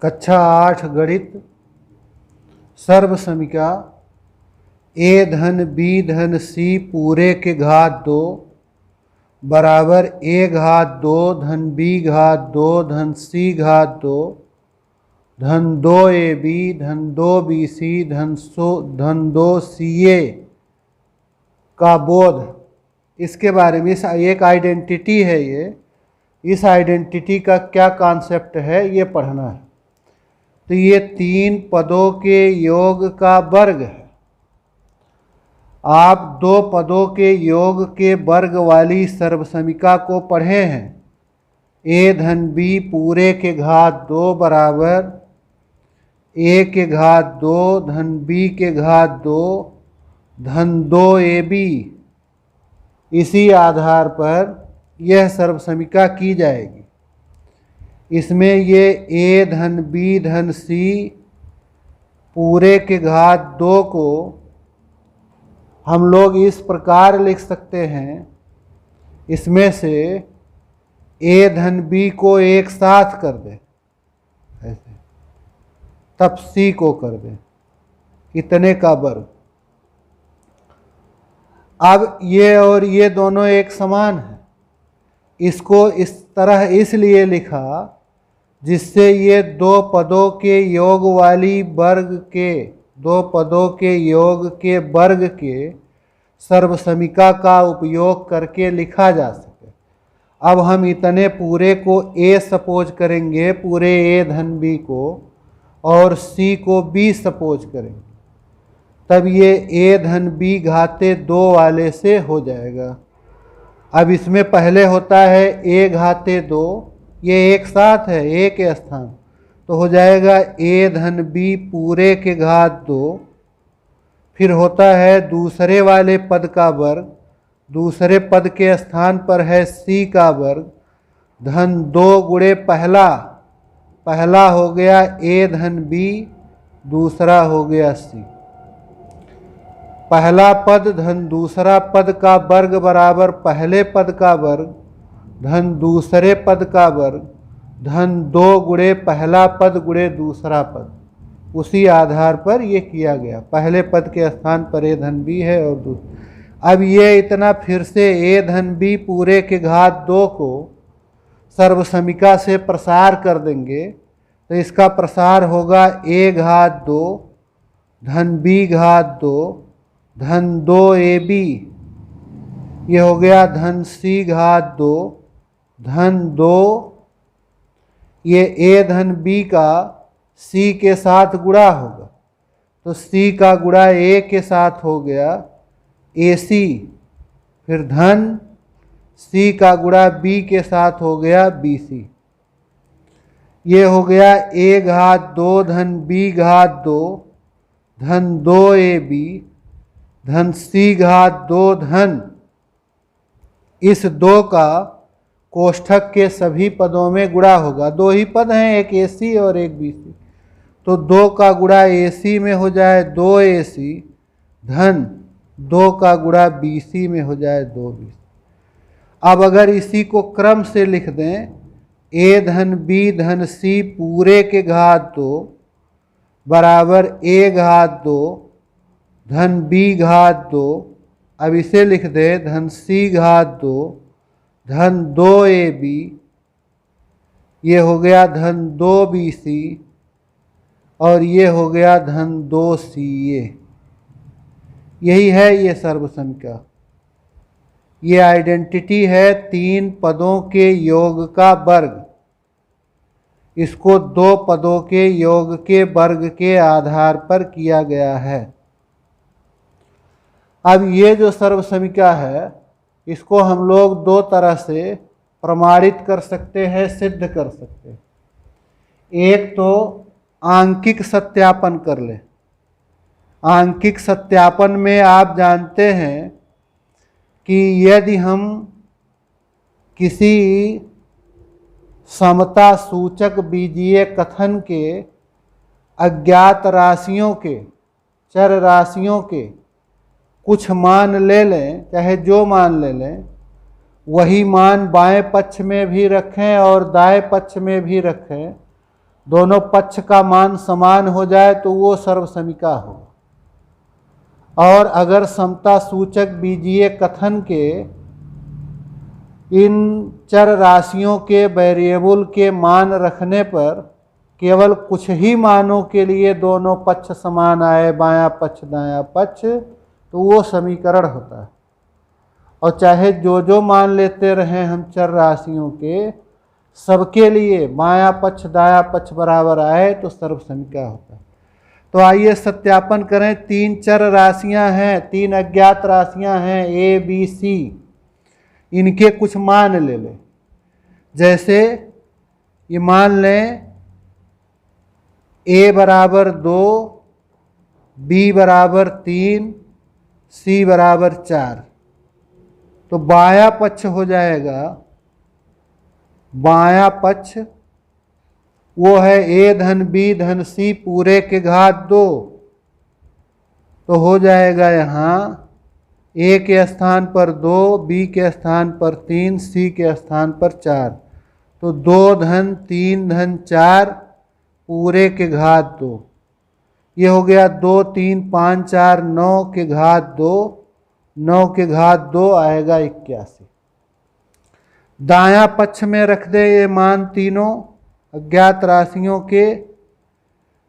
कक्षा 8 गणित सर्वसमीका ए धन बी धन सी पूरे के घात 2 बराबर ए घात 2 धन बी घात 2 धन सी घात 2 धन 2 ए बी धन 2 बी सी धन 2 सी ए का बोध। इसके बारे में एक आइडेंटिटी है ये, इस आइडेंटिटी का क्या कॉन्सेप्ट है ये पढ़ना है। तो ये 3 पदों के योग का वर्ग है। आप 2 पदों के योग के वर्ग वाली सर्वसमीका को पढ़े हैं। ए धन बी पूरे के घात 2 बराबर ए के घात 2 धन बी के घात 2 धन 2 ए बी। इसी आधार पर यह सर्वसमीका की जाएगी। इसमें ये ए धन बी धन सी पूरे के घात 2 को हम लोग इस प्रकार लिख सकते हैं, इसमें से ए धन बी को एक साथ कर दे ऐसे, तब सी को कर दे, इतने का वर्ग। अब ये और ये दोनों एक समान है। इसको इस तरह इसलिए लिखा जिससे ये 2 पदों के योग वाली वर्ग के 2 पदों के योग के वर्ग के सर्वसमीका का उपयोग करके लिखा जा सके। अब हम इतने पूरे को ए सपोज करेंगे, पूरे ए धन बी को, और सी को बी सपोज करेंगे, तब ये ए धन बी घाते 2 वाले से हो जाएगा। अब इसमें पहले होता है ए घाते 2, ये एक साथ है ए के स्थान, तो हो जाएगा ए धन बी पूरे के घात 2। फिर होता है दूसरे वाले पद का वर्ग, दूसरे पद के स्थान पर है सी का वर्ग, धन 2 गुणे पहला, पहला हो गया ए धन बी, दूसरा हो गया सी। पहला पद धन दूसरा पद का वर्ग बराबर पहले पद का वर्ग धन दूसरे पद का वर्ग धन 2 गुणे पहला पद गुणे दूसरा पद। उसी आधार पर ये किया गया, पहले पद के स्थान पर ए धन बी है और दूसरा। अब ये इतना फिर से ए धन बी पूरे के घात 2 को सर्वसमीका से प्रसार कर देंगे, तो इसका प्रसार होगा ए घात 2 धन बी घात 2 धन 2 ए बी। ये हो गया धन सी घात 2 धन 2, ये ए धन बी का सी के साथ गुणा होगा, तो सी का गुणा ए के साथ हो गया ए सी। फिर धन सी का गुणा बी के साथ हो गया बी सी। ये हो गया ए घात 2 धन बी घात 2 धन 2 ए बी धन सी घात 2 धन, इस 2 का कोष्ठक के सभी पदों में गुणा होगा। 2 ही पद हैं, एक ए सी और एक बी सी, तो 2 का गुणा ए सी में हो जाए 2 ए सी धन 2 का गुणा बी सी में हो जाए 2 बी सी। अब अगर इसी को क्रम से लिख दें, ए धन बी धन सी पूरे के घात 2 बराबर ए घात 2 धन बी घात 2। अब इसे लिख दे धन सी घात 2 धन 2 ए बी। ये हो गया धन 2 बी सी और ये हो गया धन 2 सी ए। यही है ये सर्वसमीका। ये आइडेंटिटी है 3 पदों के योग का वर्ग। इसको 2 पदों के योग के वर्ग के आधार पर किया गया है। अब ये जो सर्वसमीका है, इसको हम लोग 2 तरह से प्रमाणित कर सकते हैं, सिद्ध कर सकते हैं। एक तो आंकिक सत्यापन कर ले। आंकिक सत्यापन में आप जानते हैं कि यदि हम किसी समता सूचक बीजीय कथन के अज्ञात राशियों के, चर राशियों के कुछ मान ले लें, चाहे जो मान ले लें, वही मान बाएं पक्ष में भी रखें और दाएं पक्ष में भी रखें, दोनों पक्ष का मान समान हो जाए तो वो सर्वसमिका हो। और अगर समता सूचक बीजीय कथन के इन चर राशियों के वेरिएबल के मान रखने पर केवल कुछ ही मानों के लिए दोनों पक्ष समान आए, बायां पक्ष दायां पक्ष, तो वो समीकरण होता है। और चाहे जो जो मान लेते रहें हम चर राशियों के, सबके लिए बायां पक्ष दायां पक्ष बराबर आए तो सर्वसमिका होता है। तो आइए सत्यापन करें। 3 चर राशियां हैं, 3 अज्ञात राशियां हैं ए बी सी, इनके कुछ मान ले लें। जैसे ये मान लें ए बराबर 2, बी बराबर 3, सी बराबर 4, तो बायां पक्ष हो जाएगा, बायां पक्ष वो है ए धन बी धन सी पूरे के घात 2, तो हो जाएगा यहाँ ए के स्थान पर 2, बी के स्थान पर 3, सी के स्थान पर 4, तो 2 धन 3 धन 4 पूरे के घात 2, ये हो गया 2 3 5 4 9 के घात 2, 9 के घात 2 आएगा 81। दायां पक्ष में रख दे ये मान तीनों अज्ञात राशियों के।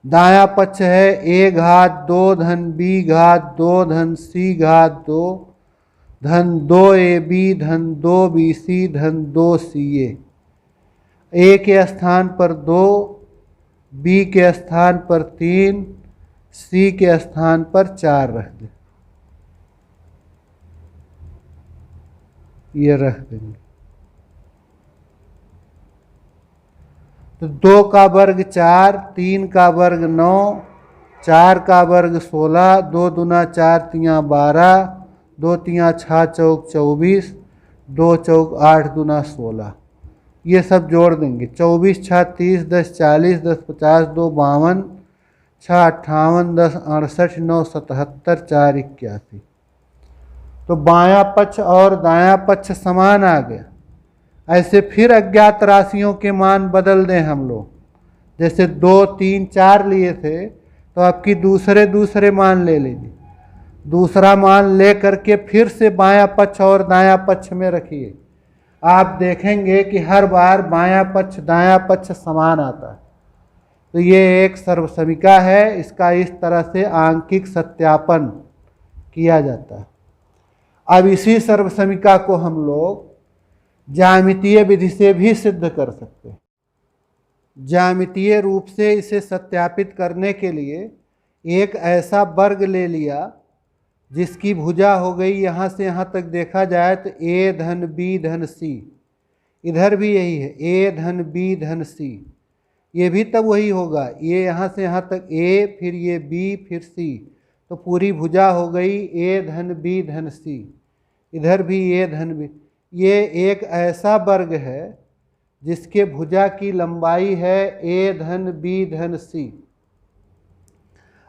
दायां पक्ष है ए घात 2 धन बी घात 2 धन सी घात 2 धन 2 ए बी धन 2 बी सी धन 2 सी ए के स्थान पर 2, बी के स्थान पर 3, सी के स्थान पर 4 रख दे, ये रख देंगे। तो 2 का वर्ग 4, 3 का वर्ग 9, 4 का वर्ग 16, 2 दूना 4 तियाँ 12, 2 तियाँ 6 चौक 24, 2 चौक 8 दूना 16, ये सब जोड़ देंगे। 24 6 30, 10 40, 10 50, 2 52, 6 58, 10 68, 9 77, 4 81। तो बायां पक्ष और दायां पक्ष समान आ गया। ऐसे फिर अज्ञात राशियों के मान बदल दें हम लोग। जैसे 2 3 4 लिए थे, तो आपकी दूसरे मान ले लीजिए। दूसरा मान ले करके फिर से बायां पक्ष और दायां पक्ष में रखिए। आप देखेंगे कि हर बार बायां पक्ष दायां पक्ष समान आता है। तो ये एक सर्वसमिका है। इसका इस तरह से आंकिक सत्यापन किया जाता है। अब इसी सर्वसमिका को हम लोग ज्यामितीय विधि से भी सिद्ध कर सकते हैं। ज्यामितीय रूप से इसे सत्यापित करने के लिए एक ऐसा वर्ग ले लिया जिसकी भुजा हो गई यहाँ से यहाँ तक देखा जाए तो ए धन बी धन सी, इधर भी यही है ए धन बी धन सी, ये भी तब वही होगा। ये यहाँ से यहाँ तक ए, फिर ये बी, फिर सी, तो पूरी भुजा हो गई ए धन बी धन सी। इधर भी ए धन बी। ये एक ऐसा वर्ग है जिसके भुजा की लंबाई है ए धन बी धन सी।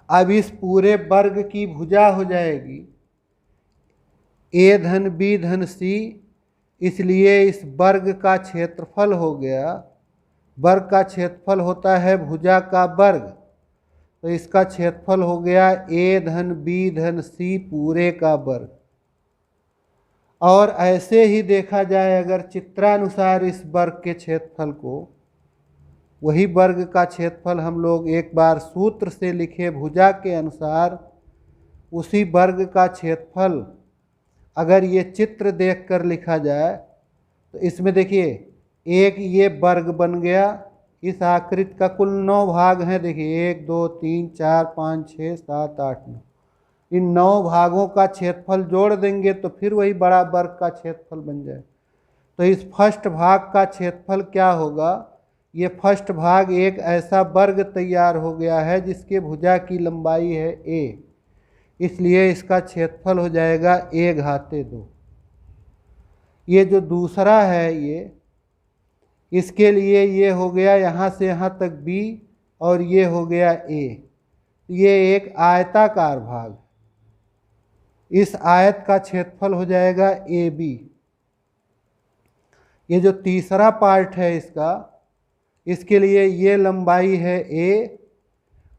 अब इस पूरे वर्ग की भुजा हो जाएगी ए धन बी धन सी, इसलिए इस वर्ग का क्षेत्रफल हो गया, वर्ग का क्षेत्रफल होता है भुजा का वर्ग, तो इसका क्षेत्रफल हो गया ए धन बी धन सी पूरे का वर्ग। और ऐसे ही देखा जाए अगर चित्रानुसार इस वर्ग के क्षेत्रफल को, वही वर्ग का क्षेत्रफल हम लोग एक बार सूत्र से लिखे भुजा के अनुसार, उसी वर्ग का क्षेत्रफल अगर ये चित्र देखकर लिखा जाए तो इसमें देखिए एक ये वर्ग बन गया। इस आकृति का कुल 9 भाग हैं। देखिए 1 2 3 4 5 6 7 8 9, इन 9 भागों का क्षेत्रफल जोड़ देंगे तो फिर वही बड़ा वर्ग का क्षेत्रफल बन जाए। तो इस फर्स्ट भाग का क्षेत्रफल क्या होगा? ये फर्स्ट भाग एक ऐसा वर्ग तैयार हो गया है जिसके भुजा की लंबाई है a, इसलिए इसका क्षेत्रफल हो जाएगा a घाते 2। ये जो दूसरा है ये, इसके लिए ये हो गया यहाँ से यहाँ तक b और ये हो गया a। ये एक आयताकार भाग, इस आयत का क्षेत्रफल हो जाएगा AB। ये जो तीसरा पार्ट है इसका, इसके लिए ये लंबाई है ए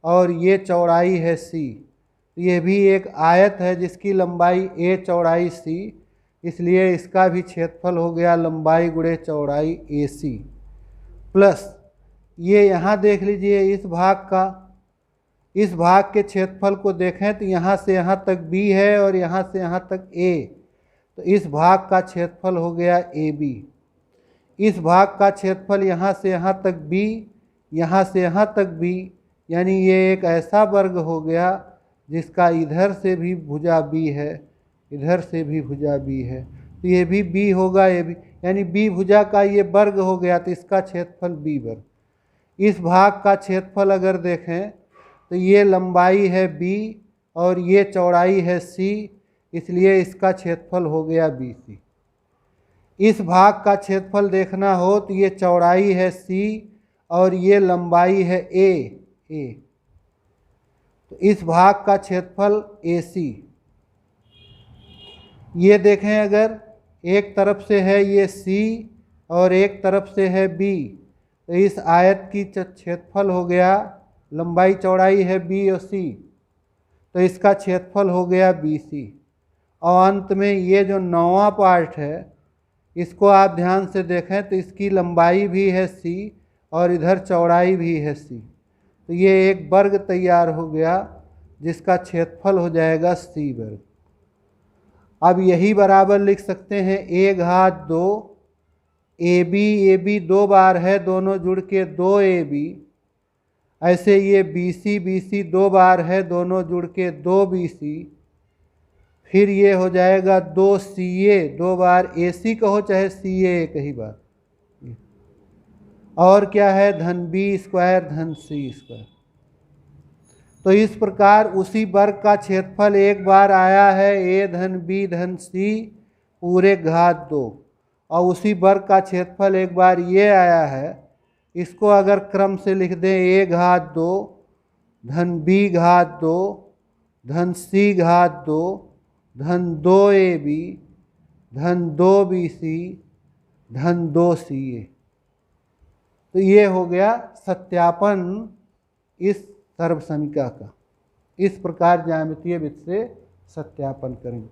और ये चौड़ाई है सी। ये भी एक आयत है जिसकी लंबाई ए चौड़ाई सी, इसलिए इसका भी क्षेत्रफल हो गया लंबाई गुणे चौड़ाई ए सी। प्लस ये यहाँ देख लीजिए इस भाग के क्षेत्रफल को देखें तो यहाँ से यहाँ तक बी है और यहाँ से यहाँ तक ए, तो इस भाग का क्षेत्रफल हो गया ए बी। इस भाग का क्षेत्रफल यहाँ से यहाँ तक बी, यहाँ से यहाँ तक बी, यानी ये एक ऐसा वर्ग हो गया जिसका इधर से भी भुजा बी है, इधर से भी भुजा बी है, तो ये भी बी होगा, ये भी, यानी बी भुजा का ये वर्ग हो गया, तो इसका क्षेत्रफल बी वर्ग। इस भाग का क्षेत्रफल अगर देखें तो ये लंबाई है बी और ये चौड़ाई है सी, इसलिए इसका क्षेत्रफल हो गया बी सी। इस भाग का क्षेत्रफल देखना हो तो ये चौड़ाई है सी और ये लंबाई है ए, तो इस भाग का क्षेत्रफल ए सी। ये देखें अगर एक तरफ से है ये सी और एक तरफ से है बी, तो इस आयत की क्षेत्रफल हो गया, लंबाई चौड़ाई है बी और सी, तो इसका क्षेत्रफल हो गया बी सी। और अंत में ये जो 9वां पार्ट है इसको आप ध्यान से देखें तो इसकी लंबाई भी है सी और इधर चौड़ाई भी है सी, तो ये एक वर्ग तैयार हो गया जिसका क्षेत्रफल हो जाएगा सी वर्ग। अब यही बराबर लिख सकते हैं ए घात 2 ए बी दो बार है, दोनों जुड़ के 2 ए बी। ऐसे ये बी सी दो बार है, दोनों जुड़ के 2 बी सी। फिर ये हो जाएगा 2 सी ए, दो बार ए सी कहो चाहे सी ए एक ही बार। और क्या है धन बी स्क्वायर धन सी स्क्वायर। तो इस प्रकार उसी वर्ग का क्षेत्रफल एक बार आया है ए धन बी धन सी पूरे घात 2, और उसी वर्ग का क्षेत्रफल एक बार ये आया है। इसको अगर क्रम से लिख दें ए घात 2 धन बी घात 2 धन सी घात 2 धन 2 ए बी धन 2 बी सी धन 2 सी ए। तो ये हो गया सत्यापन इस सर्वसमीका का। इस प्रकार ज्यामितीय विधि से सत्यापन करेंगे।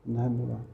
धन्यवाद।